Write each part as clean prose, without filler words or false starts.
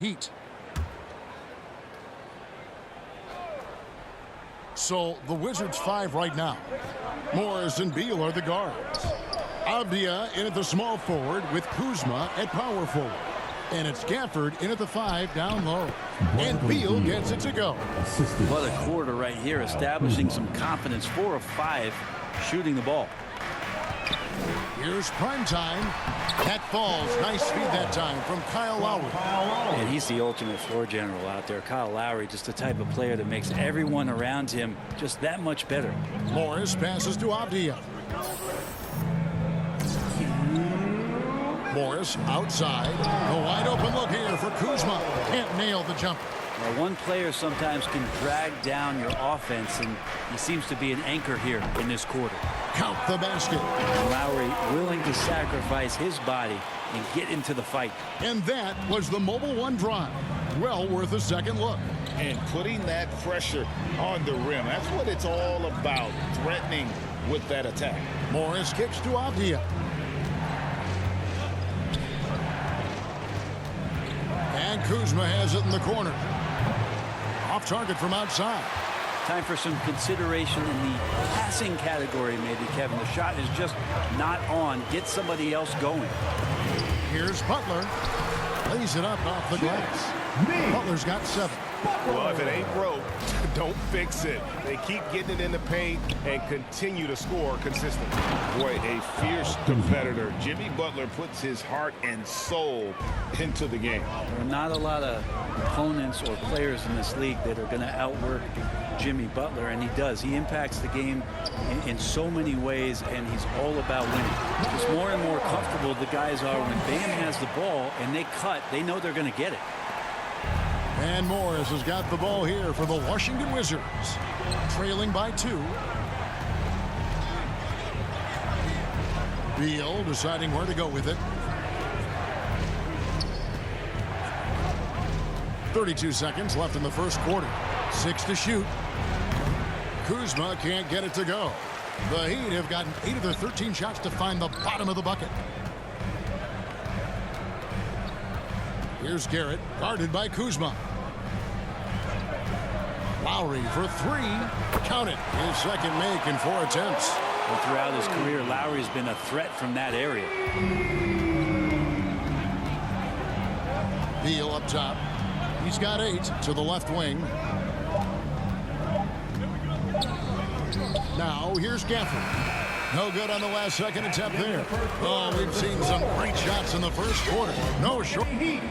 Heat. So the Wizards 5 right now. Morris and Beal are the guards. Avdia in at the small forward with Kuzma at power forward. And it's Gafford in at the 5 down low. And Beal gets it to go. What a quarter right here, establishing some confidence. 4 of 5 shooting the ball. Here's prime time. That falls. Nice feed that time from Kyle Lowry. And he's the ultimate floor general out there. Kyle Lowry, just the type of player that makes everyone around him just that much better. Morris passes to Avdia. Morris outside. A wide open look here for Kuzma. Can't nail the jumper. Now, one player sometimes can drag down your offense, and he seems to be an anchor here in this quarter. Count the basket. And Lowry willing to sacrifice his body and get into the fight. And that was the Mobile One drive. Well worth a second look. And putting that pressure on the rim. That's what it's all about. Threatening with that attack. Morris kicks to Avdia. And Kuzma has it in the corner. Off target from outside. Time for some consideration in the passing category, maybe, Kevin. The shot is just not on. Get somebody else going. Here's Butler. Lays it up off the glass. Butler's got 7. Well, if it ain't broke, don't fix it. They keep getting it in the paint and continue to score consistently. Boy, a fierce competitor. Jimmy Butler puts his heart and soul into the game. There are not a lot of opponents or players in this league that are going to outwork Jimmy Butler, and he does. He impacts the game in so many ways, and he's all about winning. Just more and more comfortable the guys are when Bam has the ball and they cut, they know they're going to get it. And Morris has got the ball here for the Washington Wizards. Trailing by 2. Beal deciding where to go with it. 32 seconds left in the first quarter. 6 to shoot. Kuzma can't get it to go. The Heat have gotten 8 of their 13 shots to find the bottom of the bucket. Here's Garrett, guarded by Kuzma. Lowry for 3. Count it. His second make in 4 attempts. And throughout his career, Lowry's been a threat from that area. Beal up top. He's got 8 to the left wing. Now here's Gafford. No good on the last second attempt there. Oh, we've seen some great shots in the first quarter. No short. Heat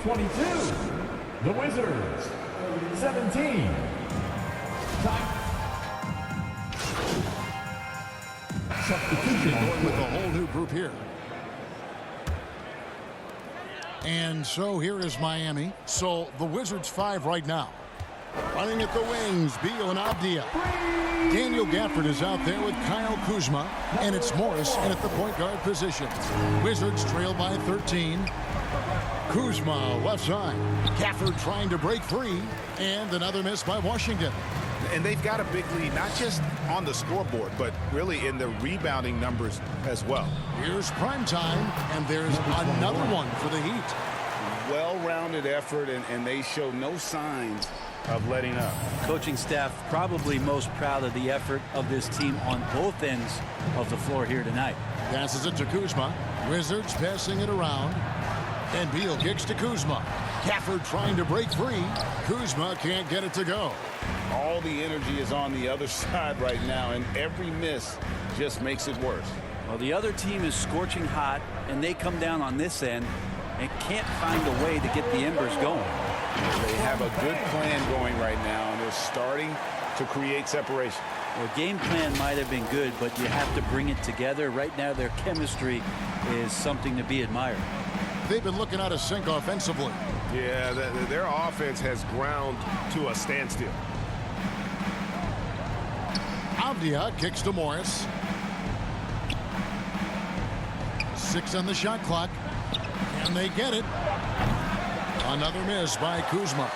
22. The Wizards 17. Substitution going with the whole new group here. And so here is Miami. So the Wizards 5 right now. Running at the wings, Beal and Avdia. Daniel Gafford is out there with Kyle Kuzma. And it's Morris in at the point guard position. Wizards trail by 13. Kuzma left side. Gafford trying to break free. And another miss by Washington. And they've got a big lead, not just on the scoreboard, but really in the rebounding numbers as well. Here's prime time, and there's another one for the Heat. Well-rounded effort, and they show no signs of letting up. Coaching staff probably most proud of the effort of this team on both ends of the floor here tonight. Passes it to Kuzma. Wizards passing it around. And Beal kicks to Kuzma. Gafford trying to break free. Kuzma can't get it to go. All the energy is on the other side right now, and every miss just makes it worse. Well, the other team is scorching hot, and they come down on this end and can't find a way to get the embers going. They have a good plan going right now, and they're starting to create separation. Well, game plan might have been good, but you have to bring it together. Right now, their chemistry is something to be admired. They've been looking out of sync offensively. Yeah, their offense has ground to a standstill. Avdia kicks to Morris. 6 on the shot clock. And they get it. Another miss by Kuzma.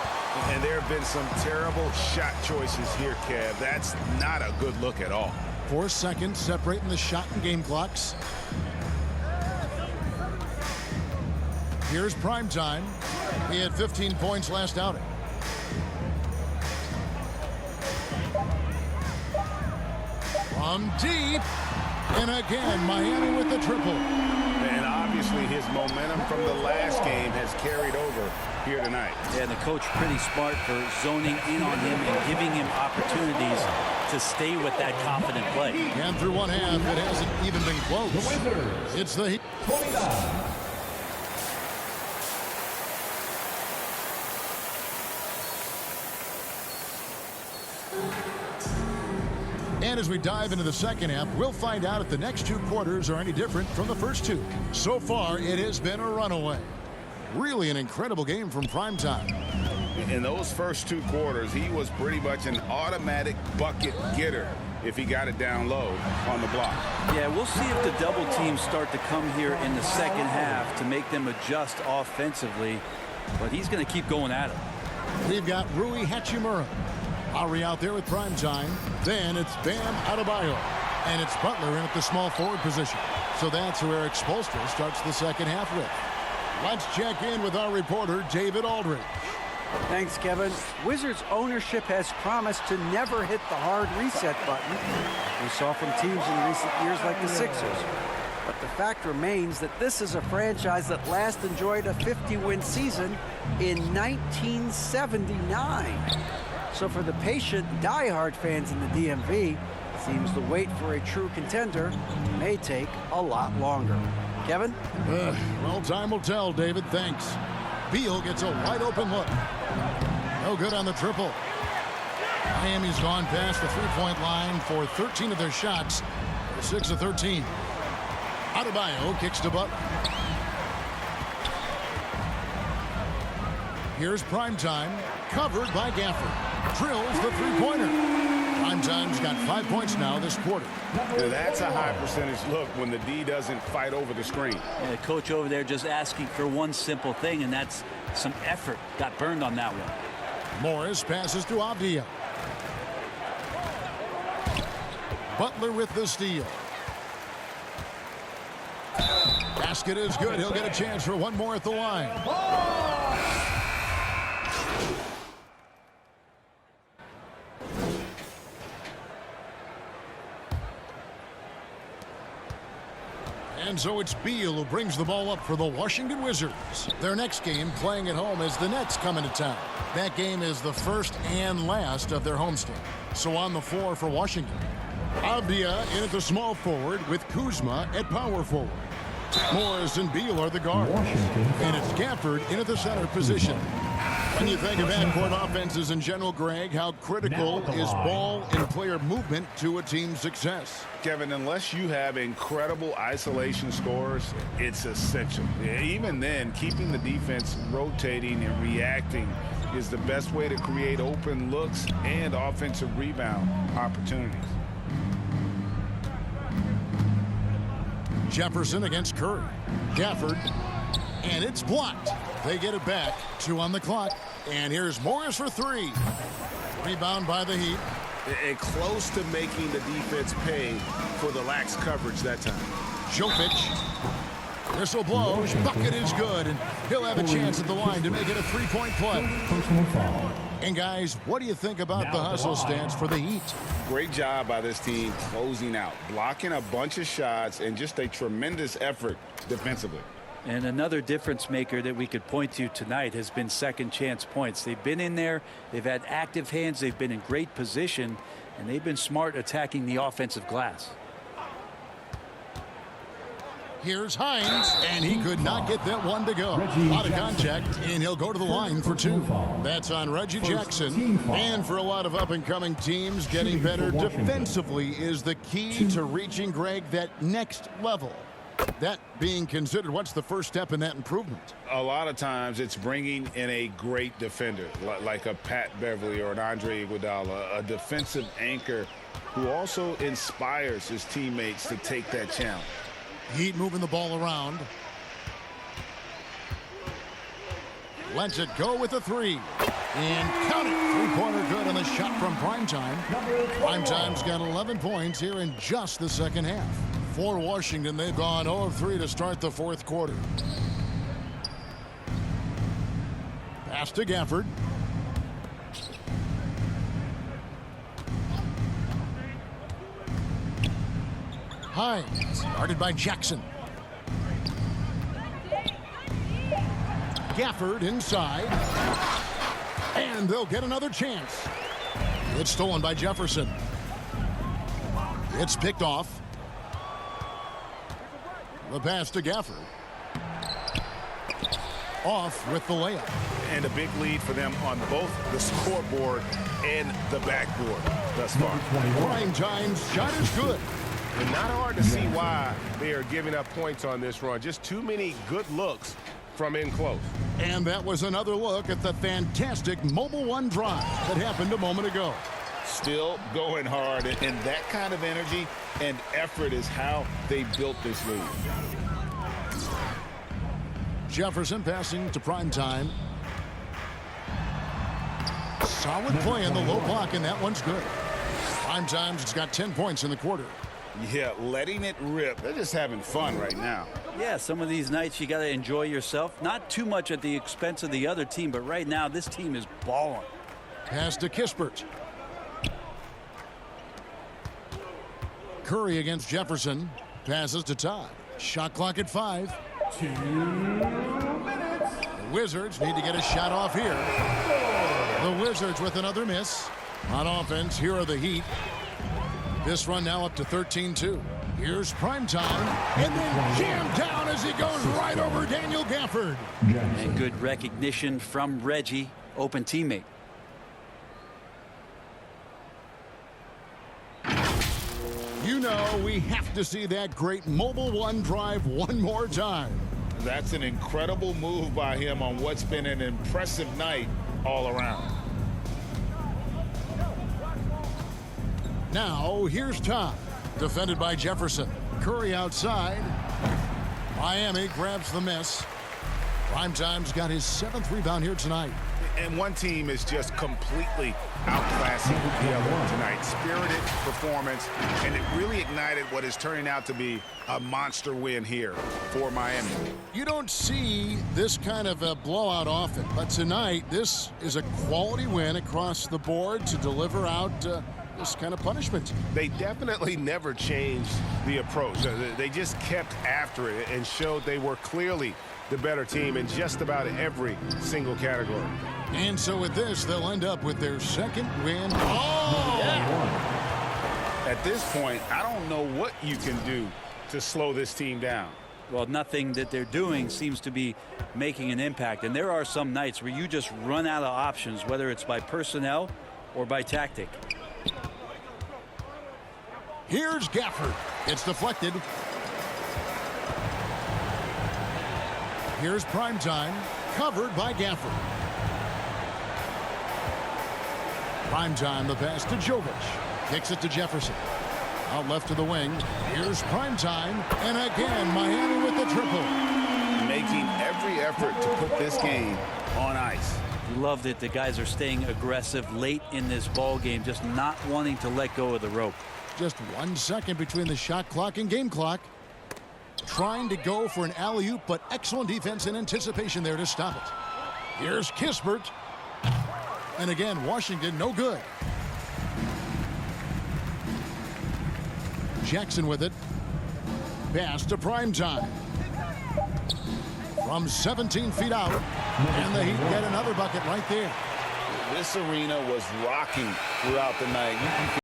And there have been some terrible shot choices here, Kev. That's not a good look at all. 4 seconds separating the shot and game clocks. Here's prime time. He had 15 points last outing. From deep. And again, Miami with the triple. And obviously his momentum from the last game has carried over here tonight. Yeah, and the coach pretty smart for zoning in on him and giving him opportunities to stay with that confident play. And through one half, it hasn't even been close. The Wizards. It's the Heat. 29. And as we dive into the second half, we'll find out if the next two quarters are any different from the first two. So far, it has been a runaway. Really an incredible game from primetime. In those first two quarters, he was pretty much an automatic bucket getter if he got it down low on the block. Yeah, we'll see if the double teams start to come here in the second half to make them adjust offensively. But he's going to keep going at it. We've got Rui Hachimura. Lowry out there with primetime. Then it's Bam Adebayo. And it's Butler in at the small forward position. So that's who Eric Spoelstra starts the second half with. Let's check in with our reporter, David Aldridge. Thanks, Kevin. Wizards ownership has promised to never hit the hard reset button we saw from teams in recent years like the Sixers. But the fact remains that this is a franchise that last enjoyed a 50-win season in 1979. So for the patient, diehard fans in the DMV, it seems the wait for a true contender may take a lot longer. Kevin? Well, time will tell, David. Thanks. Beal gets a wide-open look. No good on the triple. Miami's gone past the three-point line for 13 of their shots. They're 6 of 13. Adebayo kicks to Butler. Here's primetime, covered by Gafford. Drills the three-pointer. Primetime's got 5 points now this quarter. That's a high percentage look when the D doesn't fight over the screen. And the coach over there just asking for one simple thing, and that's some effort. Got burned on that one. Morris passes to Avdia. Butler with the steal. Basket is good. He'll get a chance for one more at the line. And so it's Beal who brings the ball up for the Washington Wizards. Their next game, playing at home, as the Nets come into town. That game is the first and last of their homestand. So on the floor for Washington, Avdia in at the small forward with Kuzma at power forward. Morris and Beal are the guards. And it's Gafford in at the center position. When you think of backcourt offenses in general, Greg, how critical is ball and player movement to a team's success? Kevin, unless you have incredible isolation scores, it's essential. Even then, keeping the defense rotating and reacting is the best way to create open looks and offensive rebound opportunities. Jefferson against Curry. Gafford. And it's blocked. They get it back. 2 on the clock. And here's Morris for 3. Rebound by the Heat. And close to making the defense pay for the lax coverage that time. Jokic. Whistle blows. Bucket is good. And he'll have a chance at the line to make it a 3-point play. Personal foul. And guys, what do you think about the hustle stance for the Heat? Great job by this team closing out, blocking a bunch of shots, and just a tremendous effort defensively. And another difference maker that we could point to tonight has been second chance points. They've been in there, they've had active hands, they've been in great position, and they've been smart attacking the offensive glass. Here's Hines, and he could not get that one to go. A lot of contact, and he'll go to the line for 2. That's on Reggie Jackson. And for a lot of up-and-coming teams, getting better defensively is the key to reaching, Greg, that next level. That being considered, what's the first step in that improvement? A lot of times it's bringing in a great defender, like a Pat Beverly or an Andre Iguodala, a defensive anchor who also inspires his teammates to take that challenge. Heat moving the ball around. Lets it go with a 3. And count it. 3-pointer good on the shot from Primetime. Primetime's got 11 points here in just the second half. For Washington, they've gone 0 of 3 to start the fourth quarter. Pass to Gafford. Hines, guarded by Jackson. Gafford inside. And they'll get another chance. It's stolen by Jefferson. It's picked off. The pass to Gafford. Off with the layup. And a big lead for them on both the scoreboard and the backboard thus far. Prime time's shot is good. And not hard to see why they are giving up points on this run. Just too many good looks from in close. And that was another look at the fantastic Mobile One drive that happened a moment ago. Still going hard, and that kind of energy and effort is how they built this lead. Jefferson passing to Prime time. Solid play in the low block, and that one's good. Prime time's got 10 points in the quarter. Yeah, letting it rip. They're just having fun right now. Yeah, some of these nights you got to enjoy yourself. Not too much at the expense of the other team, but right now this team is balling. Pass to Kispert. Curry against Jefferson. Passes to Todd. Shot clock at 5. 2 minutes. The Wizards need to get a shot off here. The Wizards with another miss. On offense, here are the Heat. This run now up to 13-2. Here's Prime time. And then jammed down as he goes right over Daniel Gafford. And good recognition from Reggie, open teammate. You know, we have to see that great Mobile One drive one more time. That's an incredible move by him on what's been an impressive night all around. Now, here's Todd. Defended by Jefferson. Curry outside. Miami grabs the miss. Primetime's got his 7th rebound here tonight. And one team is just completely outclassing the other tonight. Spirited performance, and it really ignited what is turning out to be a monster win here for Miami. You don't see this kind of a blowout often, but tonight this is a quality win across the board to deliver out this kind of punishment. They definitely never changed the approach. They just kept after it and showed they were clearly the better team in just about every single category. And so with this, they'll end up with their 2nd win. Oh! Yeah. At this point, I don't know what you can do to slow this team down. Well, nothing that they're doing seems to be making an impact. And there are some nights where you just run out of options, whether it's by personnel or by tactic. Here's Gafford. It's deflected. Here's Primetime, covered by Gafford. Primetime, the pass to Jovic. Kicks it to Jefferson. Out left to the wing. Here's Primetime, and again, Miami with the triple. Making every effort to put this game on ice. Love that the guys are staying aggressive late in this ball game, just not wanting to let go of the rope. Just 1 second between the shot clock and game clock. Trying to go for an alley-oop, but excellent defense and anticipation there to stop it. Here's Kispert. And again, Washington no good. Jackson with it. Pass to Primetime. From 17 feet out. And the Heat get another bucket right there. This arena was rocking throughout the night.